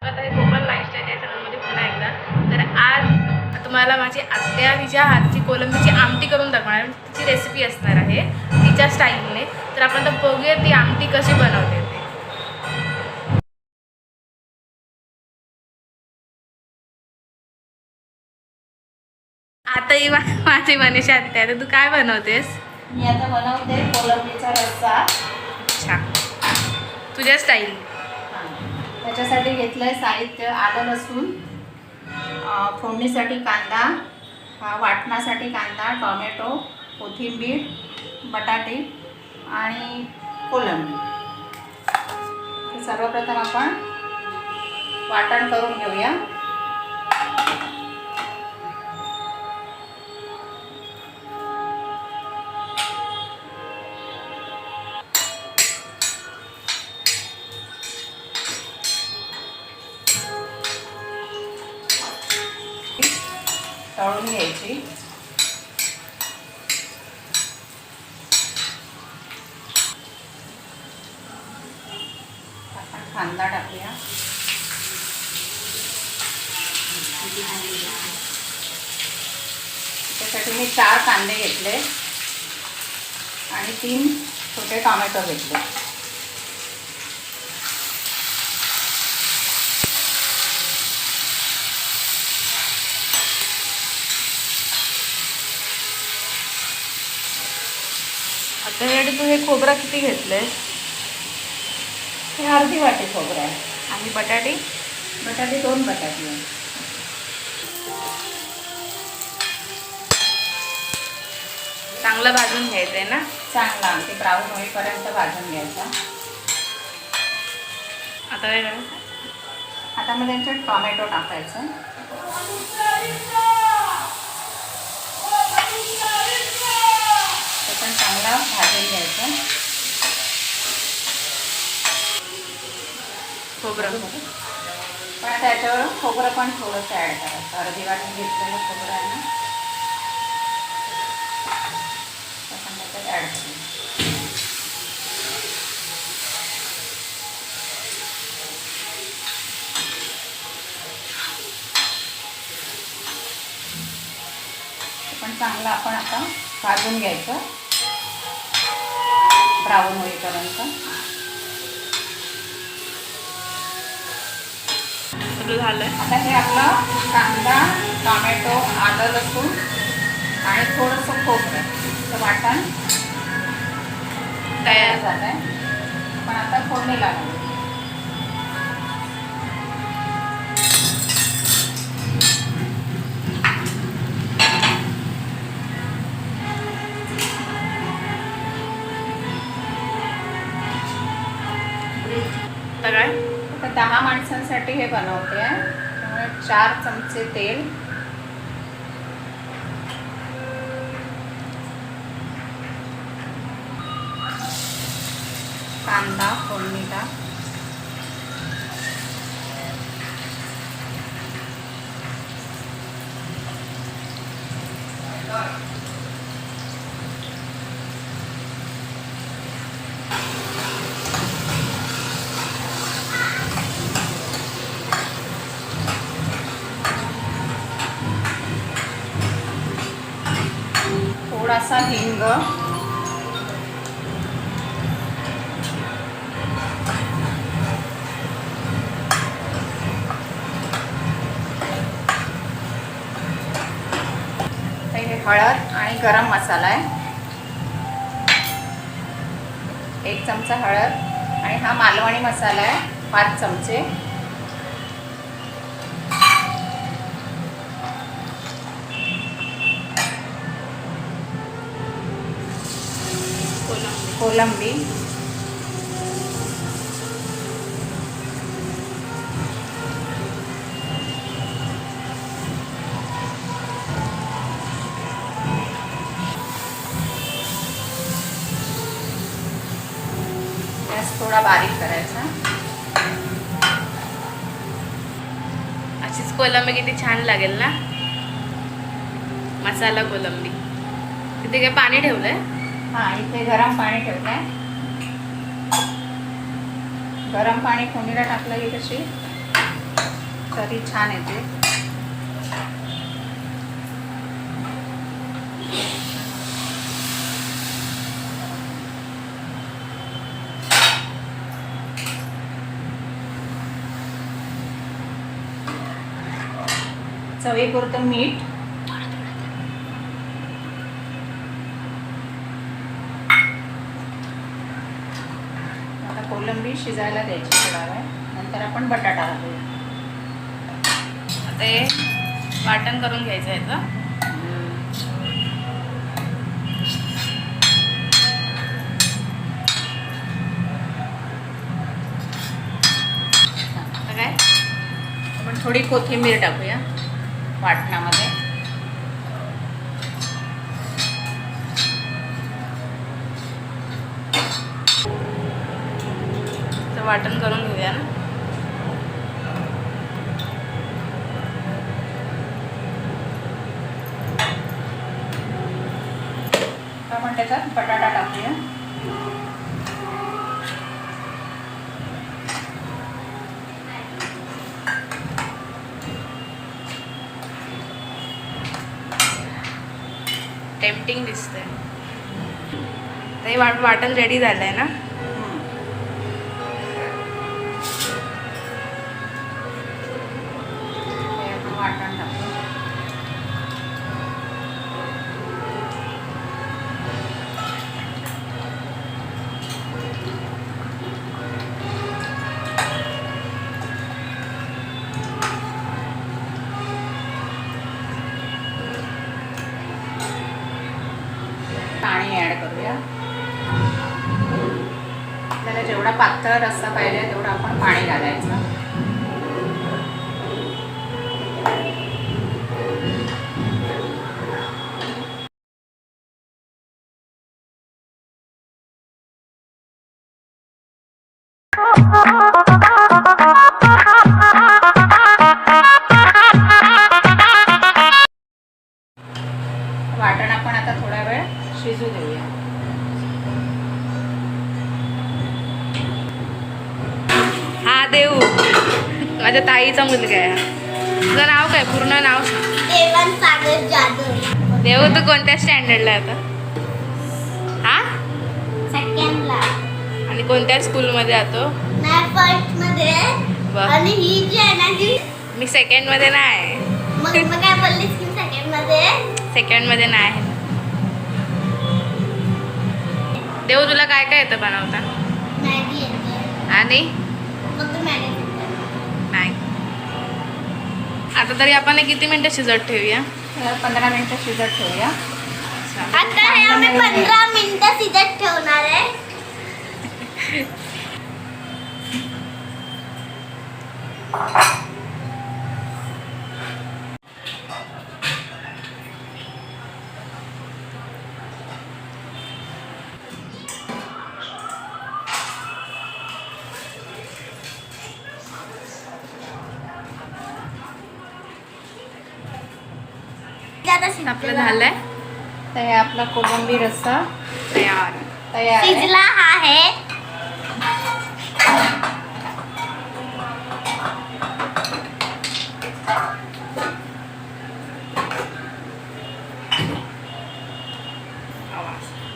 आता हे कोकण लाईफस्टाईल या चॅनलमध्ये पुन्हा एकदा. तर आज तुम्हाला माझी आत्या तिच्या हातची कोलंबीची आमटी करून दाखवणार. तिची रेसिपी असणार आहे तिच्या स्टाईलने. तर आपण आता बघूया ती आमटी कशी बनवते ते. आता ही माझी मनीषा आत्या आहे. तर तू काय बनवतेस? मी आता बनवते कोलंबीचा रस्सा. अच्छा, तुझ्या स्टाईल. त्याच्यासाठी घेतलं आहे साहित्य: आलं लसूण, फोडणीसाठी कांदा, वाटणासाठी कांदा, टोमॅटो, कोथिंबीर, बटाटे आणि कोलंबी. सर्वप्रथम आपण वाटण करून घेऊया. तळून घ्यायची. आपण कांदा टाकूया. त्यासाठी मी 4 कांदे घेतले आणि 3 छोटे टोमॅटो घेतले. आता यासाठी तू हे खोबरं किती घेतलंयस? हे अर्धी वाटी खोबरं आहे. आणि बटाटे? बटाटे 2 बटाटे आहे. चांगलं भाजून घ्यायचं आहे ना? चांगला ते ब्राऊन होईपर्यंत भाजून घ्यायचा. आता काय करायचं? आता मग त्यांच्यात टोमॅटो टाकायचं. ते पण चांगला भाजून घ्यायचं. खोबरं पण त्याच्यावर खोबरं पण थोडंसं ॲड करायचं. अर्धी वाटी घेतलेलं खोबरं आहे ना, ते पण त्याच्यात ॲड करायचं. ते पण चांगलं आपण आता भाजून घ्यायचं ब्राऊन होईपर्यंत. झालंय. आता हे आपलं कांदा, टोमॅटो, आलं लसूण आणि थोडंसं खोबरं वाटण तयार झालं आहे. पण आता फोडणी लागू. आता काय? 10 माणसांसाठी हे बनवते आहे. त्यामुळे 4 चमचे तेल, कांदा फोडणीला, थोडासा हिंग, हळद आणि गरम मसाला आहे. 1 चमचा हळद आणि हा मालवणी मसाला आहे 5 चमचे. कोलंबी, गॅस थोडा बारीक करायचा. अशीच कोलंबी किती छान लागेल ना, मसाला कोलंबी. तिथे काय पाणी ठेवलंय? हां, इथे गरम पाणी ठेवलंय. गरम पाणी फोडणीला टाकलं की कशी तरी छान येते. चवीपुरतं मीठ. आता कोलंबी शिजायला द्यायची थोडा वेळ, नंतर आपण बटाटा घालूया. आता हे वाटण करून घ्यायचं याचं. आता काय आपण थोडी कोथिंबीर टाकूया वाटणामध्ये. तर वाटण करून घेऊया ना. आपण त्याच्यात बटाटा टाकूया. टेम्पटिंग दिसतंय. तर हे वाटण रेडी झालंय ना. वाटण टाकू. पाणी ॲड करूया. आपल्याला जेवढा पातळ रस्सा पाहिजे तेवढं आपण पाणी घालायचं. वाटण आपण आता थोडा वेळ शिजू देऊया. हा देऊ माझ्या ताईचा मुलगा आहे. तुझं नाव काय? पूर्ण नाव सांग. देवान सागर जाधव. देऊ तू कोणत्या स्टँडर्डला आहे आता? हा? सेकंडला. आणि कोणत्या स्कूलमध्ये जातो? नाही, फर्स्ट मध्ये. वा. आणि ही जी आहे ना ती मी सेकंडमध्ये नाही. मग काय बोललीस की सेकंड मध्ये? सेकंडमध्ये नाही. देऊ तुला काय काय येतं बनवता? मॅगी येते. आणि फक्त मॅगी येते. नाही. आता तरी आपण हे किती मिनिटं शिजत ठेवूया? 15 मिनिटं शिजत ठेवूया. आता हे आम्ही 15 मिनिटं शिजत ठेवणार आहे. आपलं झालंय तर हे आपला कोलंबी रस्सा तयार. तयार आहे. शिजला आहे.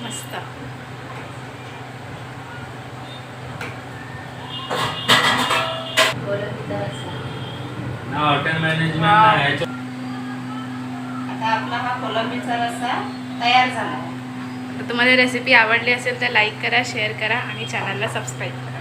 मस्त. कोलंबीचा रस्सा. हॉटेल मॅनेजमेंट आता आपला हा कोलंबीचा रस्सा तयार झाला आहे. तर तुम्हाला रेसिपी आवडली असेल तर लाईक करा, शेअर करा आणि चॅनलला सबस्क्राईब करा.